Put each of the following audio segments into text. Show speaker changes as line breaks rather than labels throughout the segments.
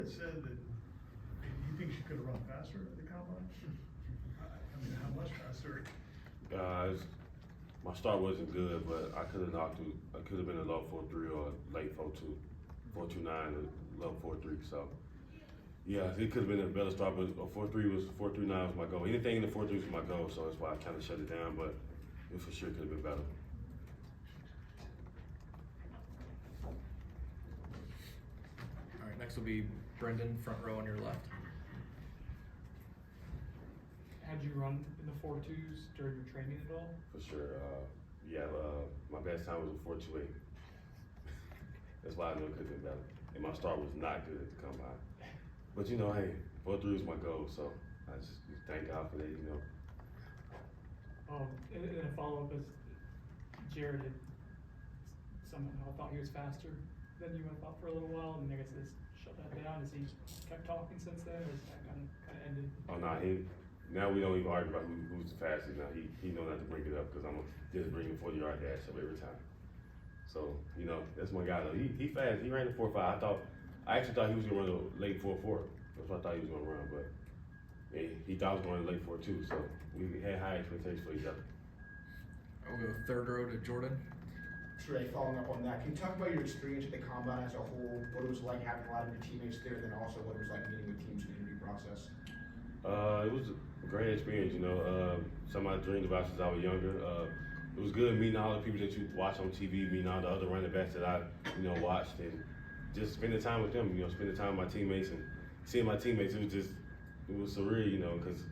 It said that he thinks you could have run faster at the combine. I mean, how much faster?
My start wasn't good, but I could have knocked it. I could have been a low 4.3 or a late 4.2, 4.29 or low 4.3. So yeah, it could have been a better start, but a 4.39 was my goal. Anything in the 4.3 was my goal, so that's why I kind of shut it down. But it for sure could have been better.
All right, next will be Brendan, front row on your left.
How'd you run in the 4.2s during your training at all?
For sure. My best time was a 4.28. That's why I knew it could have been better. And my start was not good at the combine. But you know, hey, 4.3 is my goal, so I just thank God for that, you know.
And a follow-up is Jared had somehow thought he was faster than you, I thought, for a little while, and I guess it's shut that down. Has he kept talking since then, or has that kind of ended?
Oh no, now we don't even argue about who's the fastest. Now he know not to bring it up because I'm just bringing 40-yard dash up every time. So you know that's my guy though. He fast. He ran the 4.5. I actually thought he was gonna run the late 4.4. That's what I thought he was gonna run, but he thought he was going to late 4.2. So we had high expectations for each other.
We'll go third row to Jordan.
Trey, following up on that, can you talk about your experience at the combine as a whole? What it was like having a lot of your teammates there, and then also what it was like meeting with teams in the interview process?
It was a great experience, you know. Something I dreamed about since I was younger. It was good meeting all the people that you watch on TV, meeting all the other running backs that I, watched, and just spending time with them. Spending time with my teammates and seeing my teammates. It was surreal, because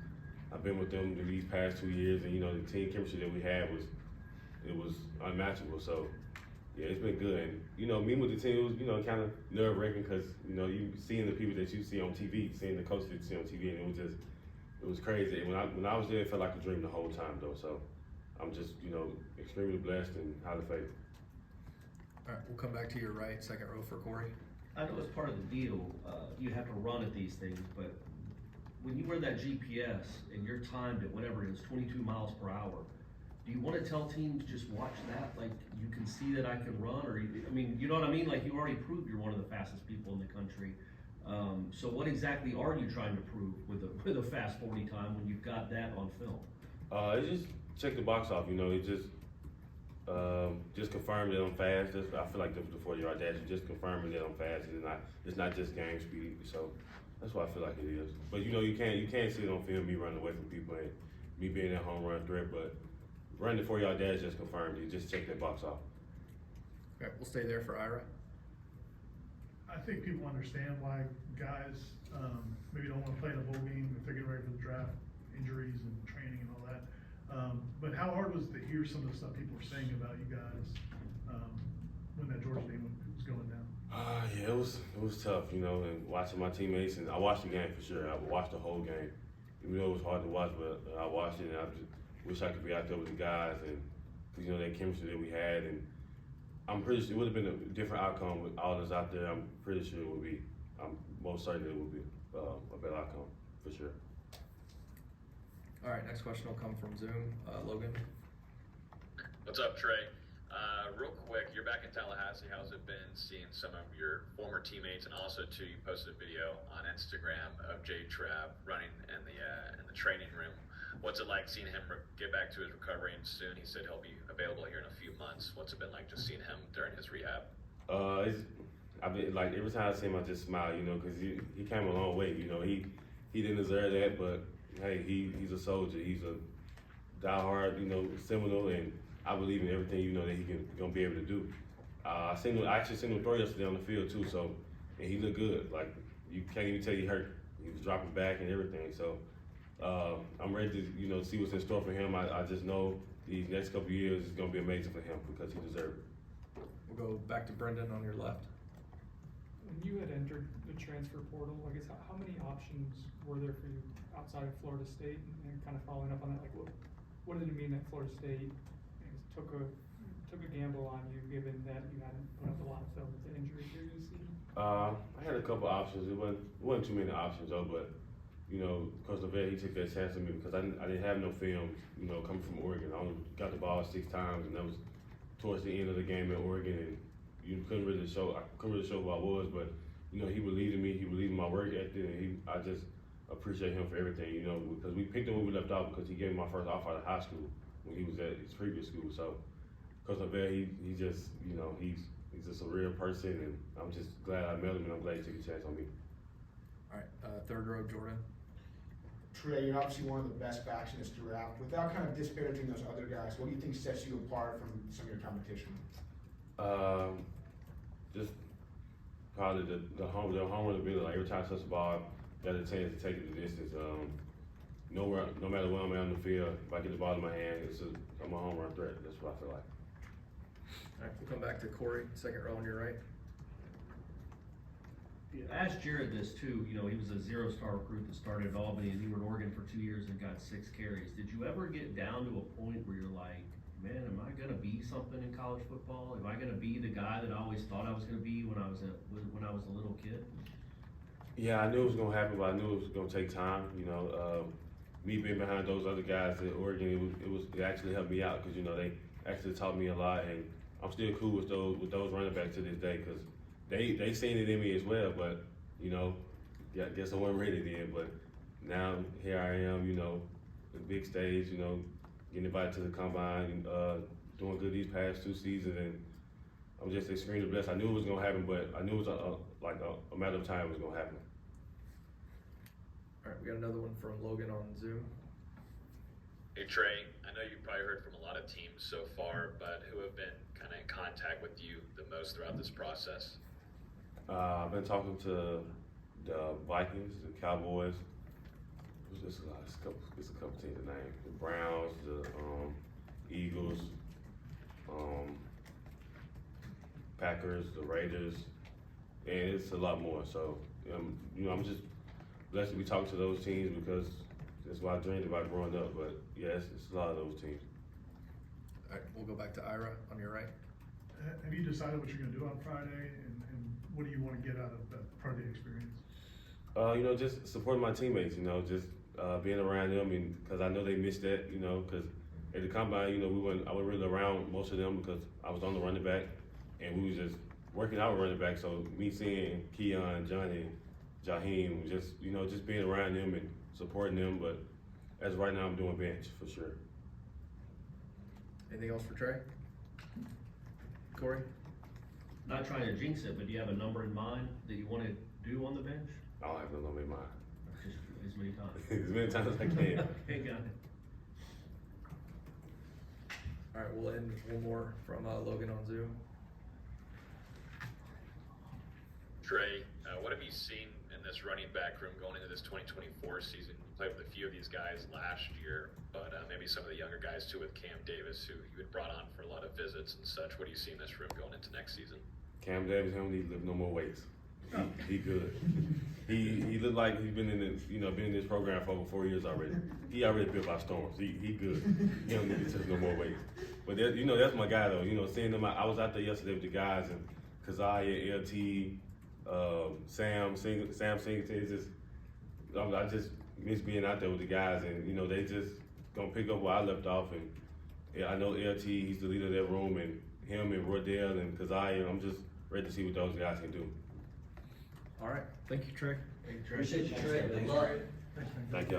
I've been with them these past 2 years, and the team chemistry that we had was unmatchable. So yeah, it's been good. And meeting with the team was kind of nerve wracking because you seeing the people that you see on TV, seeing the coaches that you see on TV, and it was crazy. And when I was there, it felt like a dream the whole time though. So I'm just extremely blessed and highly favored.
All right, we'll come back to your right, second row for Corey.
I know it's part of the deal. You have to run at these things, but when you wear that GPS and you're timed at whatever it is, 22 miles per hour, do you want to tell teams just watch that? Like, you can see that I can run, or you know what I mean? Like, you already proved you're one of the fastest people in the country. So what exactly are you trying to prove with a fast 40 time when you've got that on film?
It just check the box off. It just confirmed that I'm fast. I feel like the 40-yard dash is just confirming that I'm fast. It's not just game speed. So that's what I feel like it is. But you can't see it on film, me running away from people and me being that home run threat. But running the 40-yard dash just confirmed. You just check that box off.
Okay, we'll stay there for Ira.
I think people understand why guys maybe don't want to play in a bowl game if they're getting ready for the draft, injuries and training and all that. But how hard was it to hear some of the stuff people were saying about you guys when that Georgia game was going down?
Yeah, it was tough, and watching my teammates, and I watched the game for sure. I watched the whole game, even though it was hard to watch, but I watched it, and I just wish I could be out there with the guys, and because that chemistry that we had, and I'm pretty sure it would have been a different outcome with all of us out there. I'm pretty sure it would be. I'm most certain it would be a better outcome for sure.
All right, next question will come from Zoom. Logan.
What's up, Trey? Real quick, you're back in Tallahassee. How's it been seeing some of your former teammates, and also too, you posted a video on Instagram of Jay Trav running in the training room. What's it like seeing him get back to his recovery? And soon he said he'll be available here in a few months. What's it been like just seeing him during his rehab?
I've been like every time I see him, I just smile, because he came a long way. He didn't deserve that, but hey, he's a soldier. He's a diehard, Seminole, and I believe in everything that he gonna be able to do. I actually seen him throw yesterday on the field too, so and he looked good. Like you can't even tell he hurt. He was dropping back and everything. So I'm ready to see what's in store for him. I just know these next couple of years is gonna be amazing for him because he deserves it.
We'll go back to Brendan on your left.
When you had entered the transfer portal, I guess how many options were there for you outside of Florida State? And kind of following up on that, like what did it mean that Florida State took a gamble on you, given that you hadn't put up a lot of film with the injury here this season?
I had a couple options. It wasn't too many options though, but Coach LeVet, he took that chance on me because I didn't have no film. Coming from Oregon, I only got the ball 6 times, and that was towards the end of the game in Oregon, and I couldn't really show who I was. But you know, he believed in me, he believed in my work ethic, and I just appreciate him for everything, you know, because we picked him when we left off because he gave me my first offer out of high school when he was at his previous school. So, because of that, he just, you know, he's just a real person, and I'm just glad I met him, and I'm glad he took a chance on me.
All right, third row, Jordan.
Trey, you're obviously one of the best backs in this draft. Without kind of disparaging those other guys, what do you think sets you apart from some of your competition?
Just probably the home run ability. Like every time I touch the ball, got a chance to take it the distance. No matter where I'm at on the field, if I get the ball in my hand, I'm a home run threat. That's what I feel like.
All right, we'll come back to Corey, second row on your right.
Ask Jared this too, you know, he was a 0-star recruit that started at Albany and you were at Oregon for 2 years and got 6 carries. Did you ever get down to a point where you're like, man, am I gonna be something in college football? Am I gonna be the guy that I always thought I was gonna be when I was a little kid?
Yeah, I knew it was gonna happen, but I knew it was gonna take time. You know, me being behind those other guys at Oregon, it actually helped me out because you know they actually taught me a lot, and I'm still cool with those running backs to this day because they seen it in me as well. But you know, yeah, I guess I wasn't ready then. But now here I am, you know, the big stage, you know, getting invited to the combine, doing good these past 2 seasons, and I'm just extremely blessed. I knew it was gonna happen, but I knew it was a matter of time it was gonna happen.
All right, we got another one from Logan on Zoom.
Hey Trey, I know you've probably heard from a lot of teams so far, but who have been kind of in contact with you the most throughout this process?
I've been talking to the Vikings, the Cowboys. It's a couple teams to name. The Browns, the Eagles, Packers, the Raiders, and it's a lot more. So, you know, I'm just blessed to be talking to those teams because that's what I dreamed about growing up. But yeah, it's a lot of those teams.
All right, we'll go back to Ira on your right.
Have you decided what you're gonna do on Friday, and what do you wanna get out of that part of the experience?
You know, just supporting my teammates, you know, just being around them, and because I know they missed that, you know, because at the combine, you know, I wasn't really around most of them because I was on the running back, and we was just working out with running back. So me seeing Keon, Johnny, Jaheim, just, you know, just being around them and supporting them. But as of right now, I'm doing bench for sure.
Anything else for Trey? Corey?
Not trying to jinx it, but do you have a number in mind that you want to do on the bench?
I don't have no number in mind.
Just as many times.
As many times as I can.
Okay, got it.
All right, we'll end with one more from Logan on Zoom.
Trey, what have you seen in this running back room going into this 2024 season? You played with a few of these guys last year, but maybe some of the younger guys too with Cam Davis, who you had brought on for a lot of visits and such. What do you see in this room going into next season?
Cam Davis, he don't need to lift no more weights. He good. He looked like he's been in this program for over 4 years already. He already built by storms. He good. He don't need to touch no more weights. But you know, that's my guy though. You know, seeing them, I was out there yesterday with the guys and Keziah, LT, Sam Singleton. It's just, I just miss being out there with the guys, and you know, they just gonna pick up where I left off. And yeah, I know LT, he's the leader of that room, and him and Rodell and Keziah. I'm just ready to see what those guys can do.
All right, thank you, Trey.
Appreciate you, Trey. Good luck.
Thank you.